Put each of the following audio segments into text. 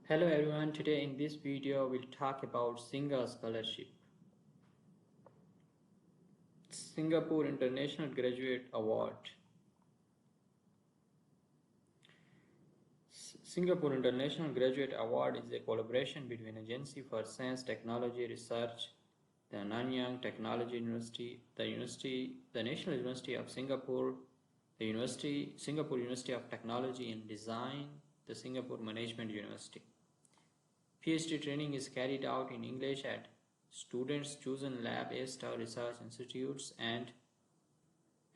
Hello everyone, today in this video we'll talk about SINGA Scholarship. Singapore International Graduate Award. Singapore International Graduate Award is a collaboration between Agency for Science, Technology, Research, the Nanyang Technology University, the National University of Singapore, the Singapore University of Technology and Design, the Singapore Management University. PhD training is carried out in English at students' chosen lab A-star research institutes and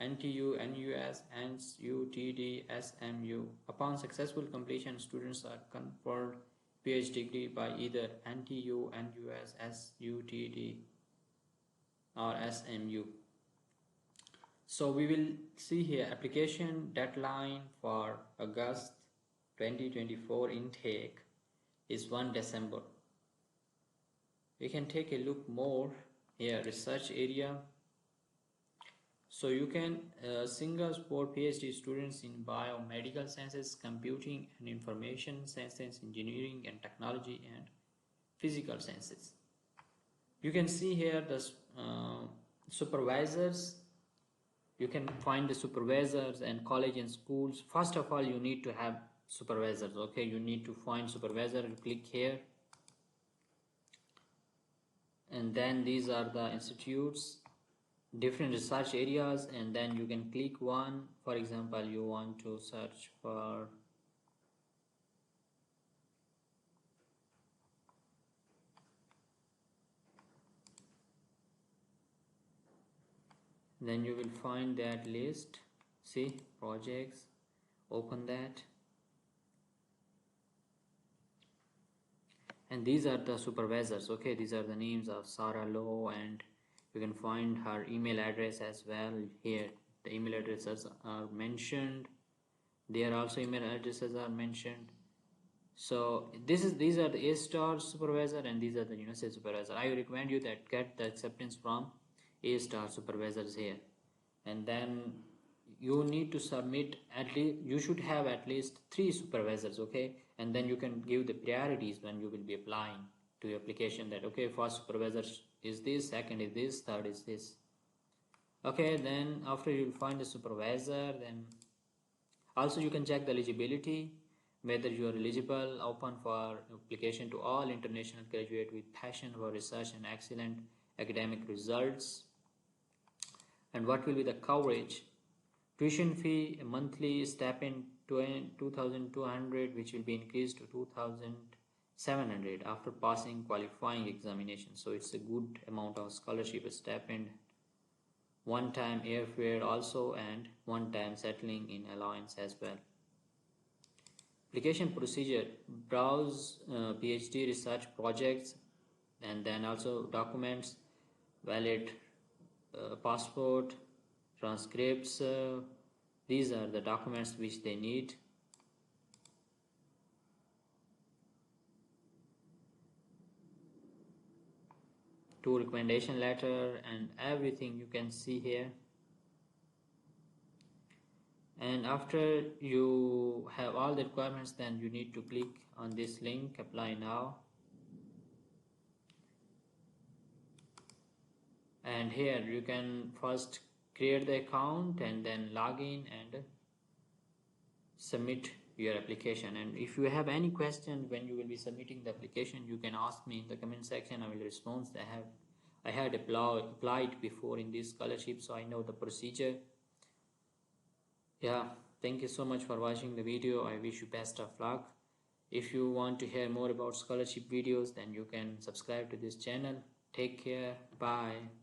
NTU, NUS, and UTD, SMU. Upon successful completion, students are conferred PhD degree by either NTU, NUS, SUTD, or SMU. So we will see here application deadline for August 2024 intake is 1 December. We can take a look more here, research area. So you can SINGA for PhD students in biomedical sciences, computing and information sciences, engineering and technology, and physical sciences. You can see here the supervisors. You can find the supervisors and college and schools. First of all, you need to have supervisors. Okay, you need to find supervisor. You click here, and then these are the institutes, different research areas, and then you can click one. For example, you want to search for then you will find that list. See projects, open that, and these are the supervisors. Okay, these are the names of Sarah Lowe, and you can find her email address as well here. The email addresses are mentioned. There also email addresses are mentioned. So these are the A-star supervisor, and these are the university supervisor. I recommend you that get the acceptance from A-star supervisors here, and then you need to submit you should have at least 3 supervisors. Okay, and then you can give the priorities when you will be applying to your application, that okay, first supervisor is this, second is this, third is this. Okay, then after you will find the supervisor, then also you can check the eligibility, whether you are eligible, open for application to all international graduate with passion for research and excellent academic results. And what will be the coverage? Tuition fee, a monthly stipend 2,200, which will be increased to 2,700 after passing qualifying examination. So it's a good amount of scholarship stipend. One-time airfare also, and one-time settling in allowance as well. Application procedure: browse PhD research projects, and then also documents, valid passport, transcripts. These are the documents which they need. To recommendation letter and everything you can see here. And after you have all the requirements, then you need to click on this link, apply now. And here you can first create the account and then log in and submit your application. And if you have any question when you will be submitting the application, you can ask me in the comment section. I will respond. I had applied before in this scholarship, so I know the procedure. Yeah, thank you so much for watching the video. I wish you best of luck. If you want to hear more about scholarship videos, then you can subscribe to this channel. Take care. Bye.